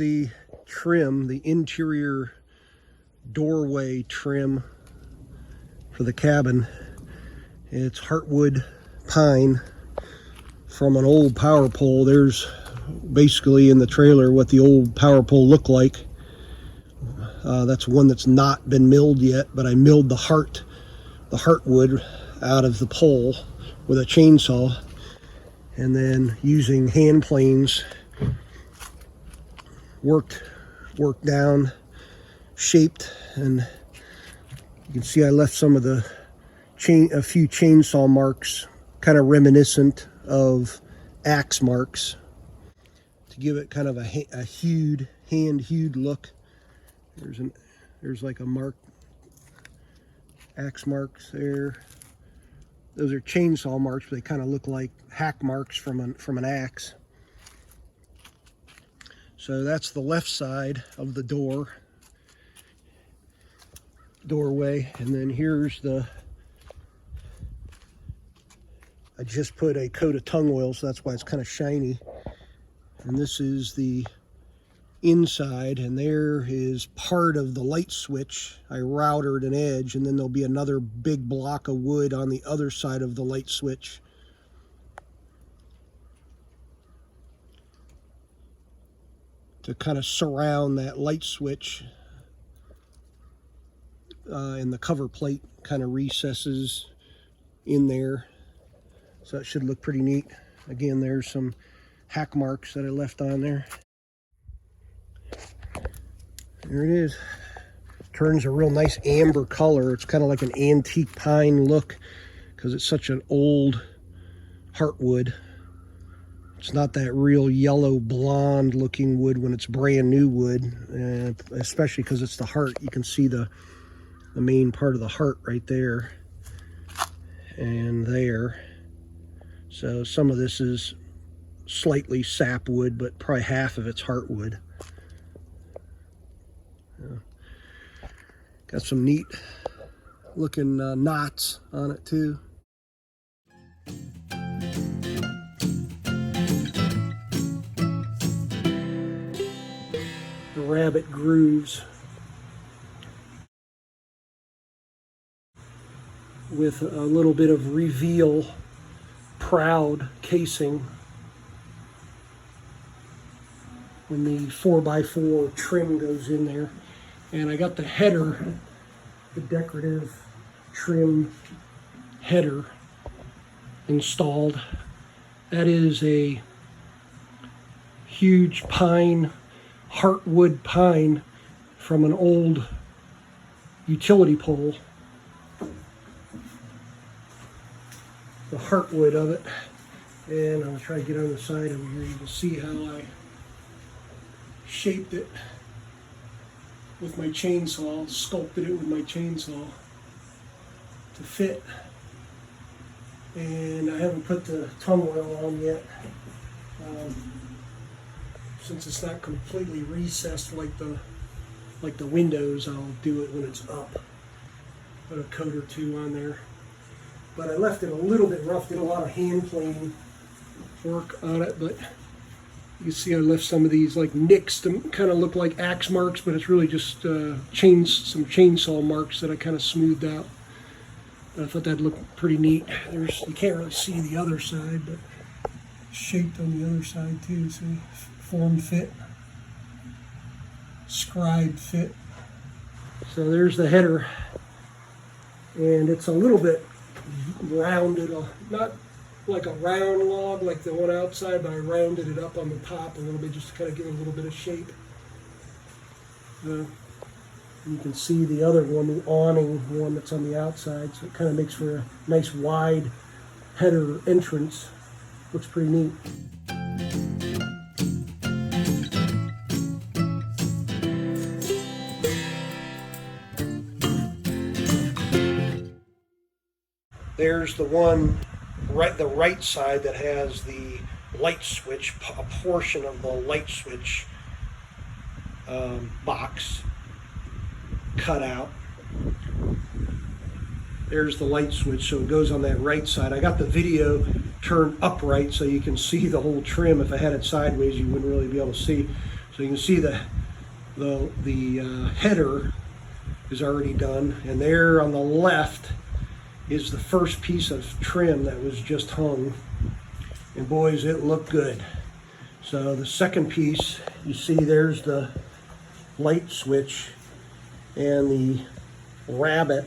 the trim, the interior doorway trim for the cabin. It's heartwood pine from an old power pole. There's basically in the trailer what the old power pole looked like. That's one that's not been milled yet, but I milled the heartwood out of the pole with a chainsaw, and then using hand planes worked down, shaped, and you can see I left some of the a few chainsaw marks, kind of reminiscent of axe marks, to give it kind of a hand-hewed look. There's like a mark, axe marks there. Those are chainsaw marks, but they kind of look like hack marks from an axe. So that's the left side of the doorway, and then here's I just put a coat of tung oil, so that's why it's kind of shiny. And this is the inside, and there is part of the light switch. I routered an edge, and then there'll be another big block of wood on the other side of the light switch. To kind of surround that light switch, and the cover plate kind of recesses in there. So it should look pretty neat. Again, there's some hack marks that I left on there. There it is. Turns a real nice amber color. It's kind of like an antique pine look because it's such an old heartwood. It's not that real yellow blonde looking wood when it's brand new wood, especially because it's the heart. You can see the main part of the heart right there and there. So some of this is slightly sapwood, but probably half of it's heartwood. Got some neat looking knots on it too. The rabbet grooves with a little bit of reveal proud casing when the 4x4 trim goes in there. And I got the header, the decorative trim header installed. That is a huge pine, heartwood pine from an old utility pole. The heartwood of it. And I'll try to get on the side over here. You can see how I shaped it with my chainsaw, sculpted it with my chainsaw to fit. And I haven't put the tung oil on yet. Since it's not completely recessed like the windows, I'll do it when it's up. Put a coat or two on there. But I left it a little bit rough, did a lot of hand planing work on it, but you can see I left some of these like nicks to kind of look like axe marks, but it's really just some chainsaw marks that I kind of smoothed out. I thought that'd look pretty neat. You can't really see the other side, but shaped on the other side too. See, form fit, scribe fit. So there's the header, and it's a little bit rounded, not like a round log like the one outside, but I rounded it up on the top a little bit just to kind of give it a little bit of shape. You can see the other one, the awning one that's on the outside, so it kind of makes for a nice wide header entrance. Looks pretty neat. There's the one, the right side that has the light switch, a portion of the light switch box cut out. There's the light switch, so it goes on that right side. I got the video turned upright so you can see the whole trim. If I had it sideways, you wouldn't really be able to see. So you can see the header is already done, and there on the left is the first piece of trim that was just hung, and boys, it looked good. So the second piece, you see there's the light switch and the rabbet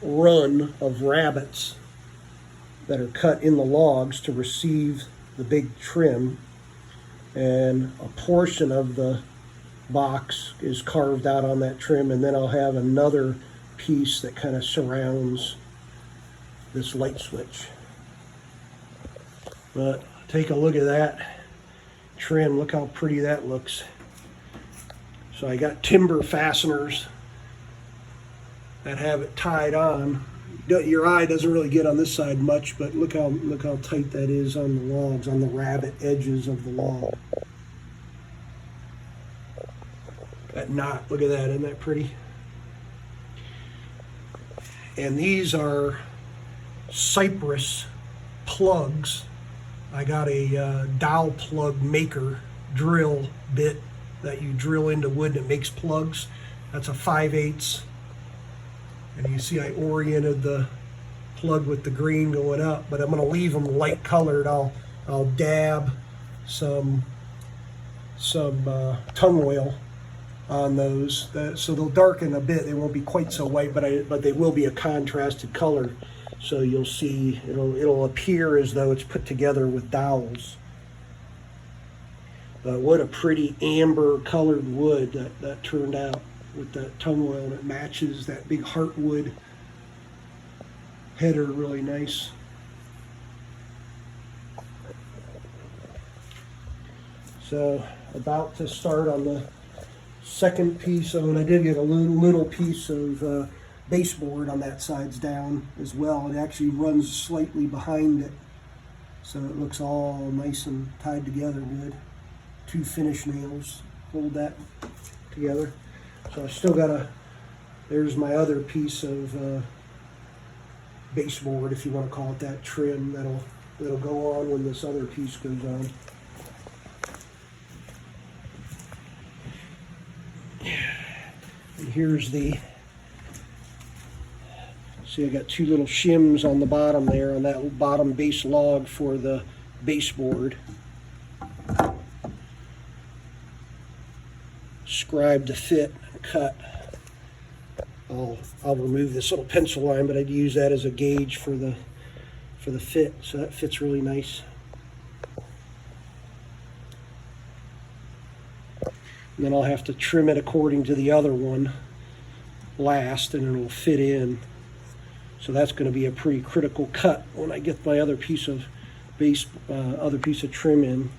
run of rabbets that are cut in the logs to receive the big trim, and a portion of the box is carved out on that trim, and then I'll have another piece that kind of surrounds this light switch. But take a look at that trim, look how pretty that looks. So I got timber fasteners that have it tied on. Your eye doesn't really get on this side much, but look how tight that is on the logs, on the rabbet edges of the log. That knot, look at that, isn't that pretty? And these are cypress plugs. I got a dowel plug maker drill bit that you drill into wood and it makes plugs. That's a 5/8. And you see I oriented the plug with the green going up, but I'm going to leave them light colored. I'll dab some tung oil on those, so they'll darken a bit. They won't be quite so white, but they will be a contrasted color. So you'll see it'll appear as though it's put together with dowels. But what a pretty amber colored wood that turned out with that tung oil, and it matches that big heartwood header really nice. So about to start on the second piece of, and I did get a little piece of baseboard on that side's down as well. It actually runs slightly behind it, so it looks all nice and tied together good. 2 finish nails hold that together. So I still got there's my other piece of baseboard, if you want to call it that, trim that'll go on when this other piece goes on. And here's see, I got 2 little shims on the bottom there, on that bottom base log for the baseboard. Scribe to fit and cut. I'll remove this little pencil line, but I'd use that as a gauge for the fit, so that fits really nice. And then I'll have to trim it according to the other one last, and it'll fit in. So that's going to be a pretty critical cut when I get my other piece of trim in.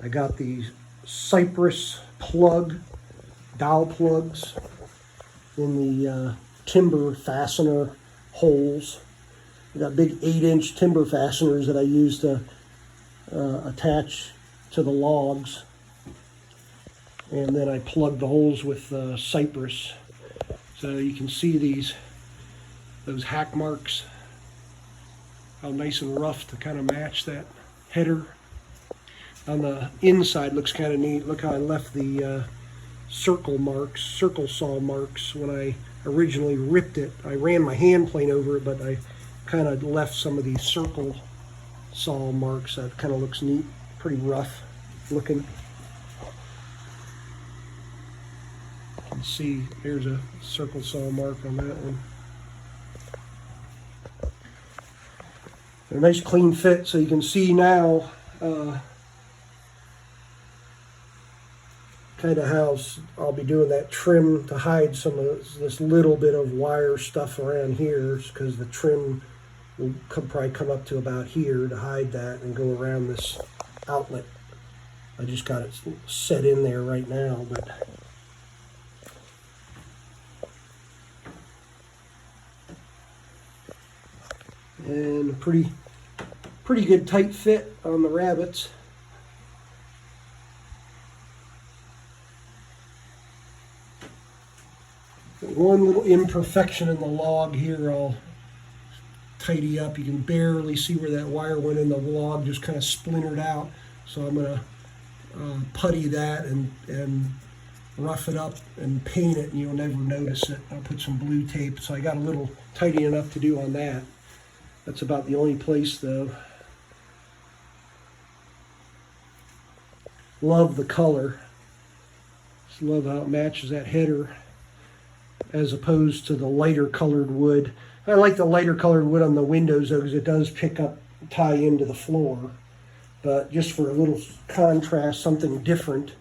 I got these cypress dowel plugs in the timber fastener holes. I got big 8-inch timber fasteners that I use to attach to the logs. And then I plugged the holes with cypress. So you can see those hack marks, how nice and rough to kind of match that header. On the inside looks kind of neat. Look how I left the circle saw marks when I originally ripped it. I ran my hand plane over it, but I kind of left some of these circle saw marks. That kind of looks neat, pretty rough looking. can see there's a circle saw mark on that one. A nice clean fit, so you can see now kind of how I'll be doing that trim to hide some of this little bit of wire stuff around here, because the trim will probably come up to about here to hide that and go around this outlet. I just got it set in there right now, but and pretty good tight fit on the rabbets. One little imperfection in the log here I'll tidy up. You can barely see where that wire went in. The log just kind of splintered out, so I'm going to putty that and rough it up and paint it, and you'll never notice it. I'll put some blue tape, so I got a little tidy enough to do on that. That's about the only place though. Love the color. Just love how it matches that header as opposed to the lighter colored wood. I like the lighter colored wood on the windows though, because it does pick up, tie into the floor. But just for a little contrast, something different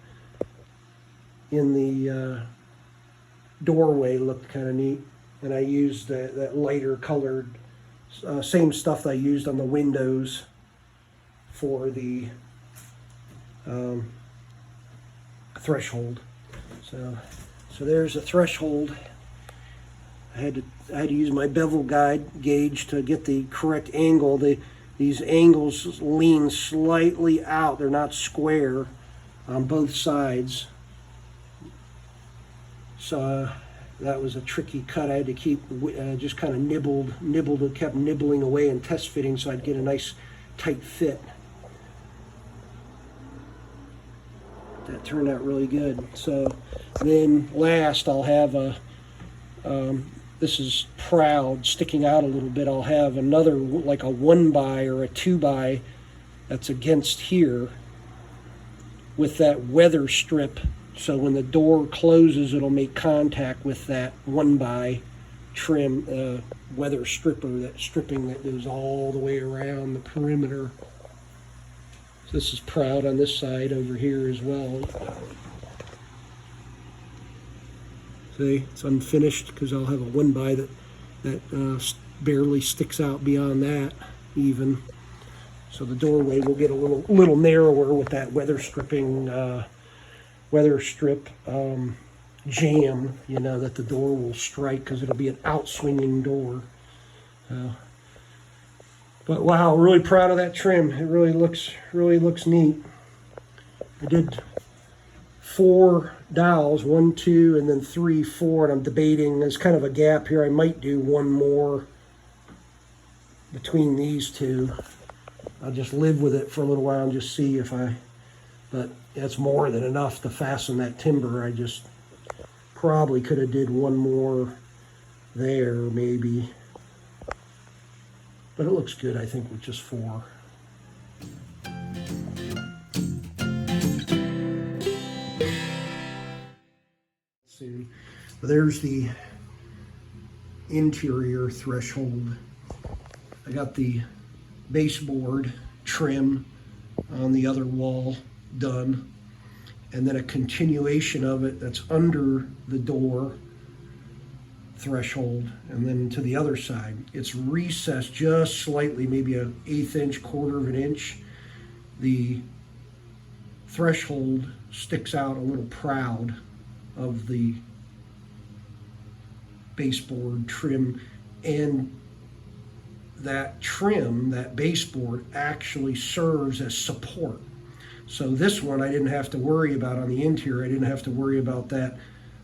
in the doorway looked kind of neat. And I used that lighter colored, same stuff that I used on the windows for the threshold. So there's a threshold. I had to use my bevel guide gauge to get the correct angle. These angles lean slightly out. They're not square on both sides. So that was a tricky cut. I had to keep just kind of nibbled, kept nibbling away and test fitting so I'd get a nice tight fit. That turned out really good. So then last I'll have a, this is proud, sticking out a little bit. I'll have another, like a 1x or a 2x that's against here with that weather strip. So when the door closes, it'll make contact with that 1x trim weather stripper, that stripping that goes all the way around the perimeter. So this is proud on this side over here as well. See, it's unfinished because I'll have a 1x that barely sticks out beyond that even. So the doorway will get a little narrower with that weather strip jam, you know, that the door will strike, because it'll be an outswinging door. But wow, really proud of that trim. It really looks neat. I did 4 dowels, 1, 2, and then 3, 4, and I'm debating. There's kind of a gap here. I might do one more between these two. I'll just live with it for a little while and just see if but that's more than enough to fasten that timber. I just probably could have did one more there maybe. But it looks good, I think, with just 4. See, there's the interior threshold. I got the baseboard trim on the other wall done, and then a continuation of it that's under the door threshold, and then to the other side it's recessed just slightly, maybe an 1/8 inch, 1/4 of an inch. The threshold sticks out a little proud of the baseboard trim, and that trim, that baseboard, actually serves as support. So this one I didn't have to worry about on the interior. I didn't have to worry about that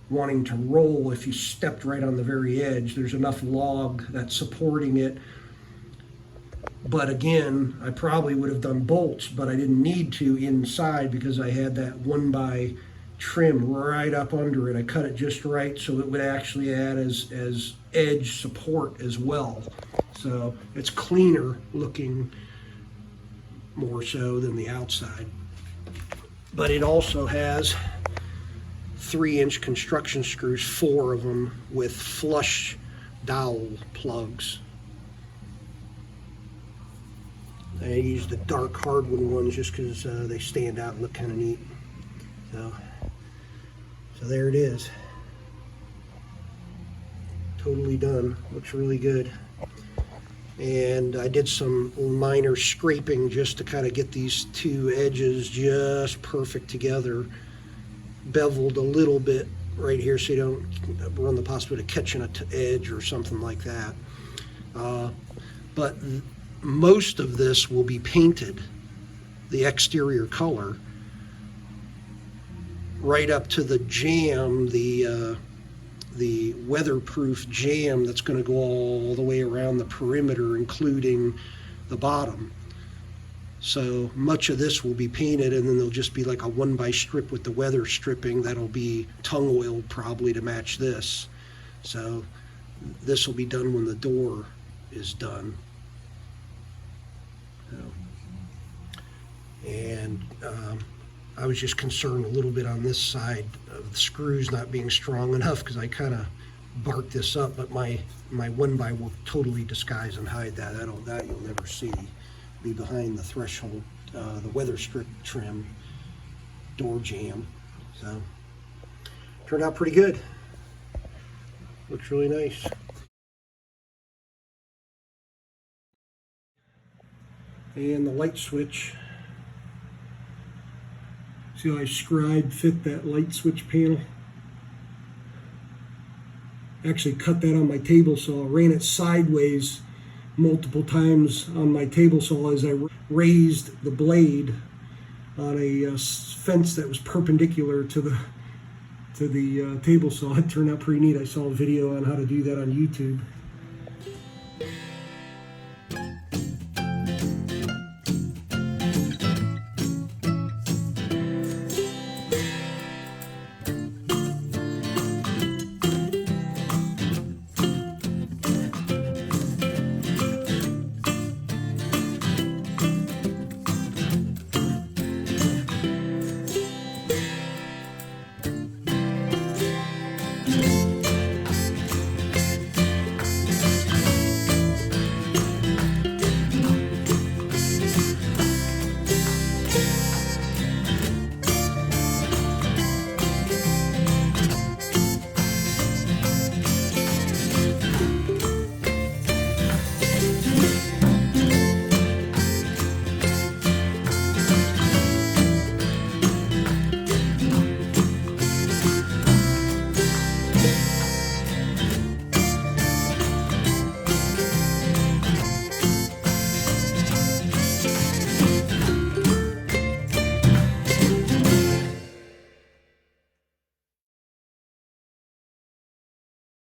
wanting to roll if you stepped right on the very edge. There's enough log that's supporting it. But again, I probably would have done bolts, but I didn't need to inside because I had that 1x trim right up under it. I cut it just right so it would actually add as edge support as well. So it's cleaner looking more so than the outside. But it also has 3-inch construction screws, 4 of them, with flush dowel plugs. I use the dark hardwood ones just because they stand out and look kind of neat. So there it is. Totally done. Looks really good. And I did some minor scraping just to kind of get these 2 edges just perfect together. Beveled a little bit right here so you don't run the possibility of catching an edge or something like that. But most of this will be painted the exterior color right up to the jamb, the weatherproof jamb that's going to go all the way around the perimeter, including the bottom. So much of this will be painted, and then there'll just be like a 1x strip with the weather stripping that'll be tung oiled probably to match this. So this will be done when the door is done. And I was just concerned a little bit on this side of the screws not being strong enough, because I kind of barked this up, but my 1x will totally disguise and hide that. That you'll never see. Be behind the threshold, the weather strip trim, door jamb. So turned out pretty good. Looks really nice. And the light switch. See how I scribe fit that light switch panel? Actually cut that on my table saw, ran it sideways multiple times on my table saw as I raised the blade on a fence that was perpendicular to the table saw. It turned out pretty neat. I saw a video on how to do that on YouTube.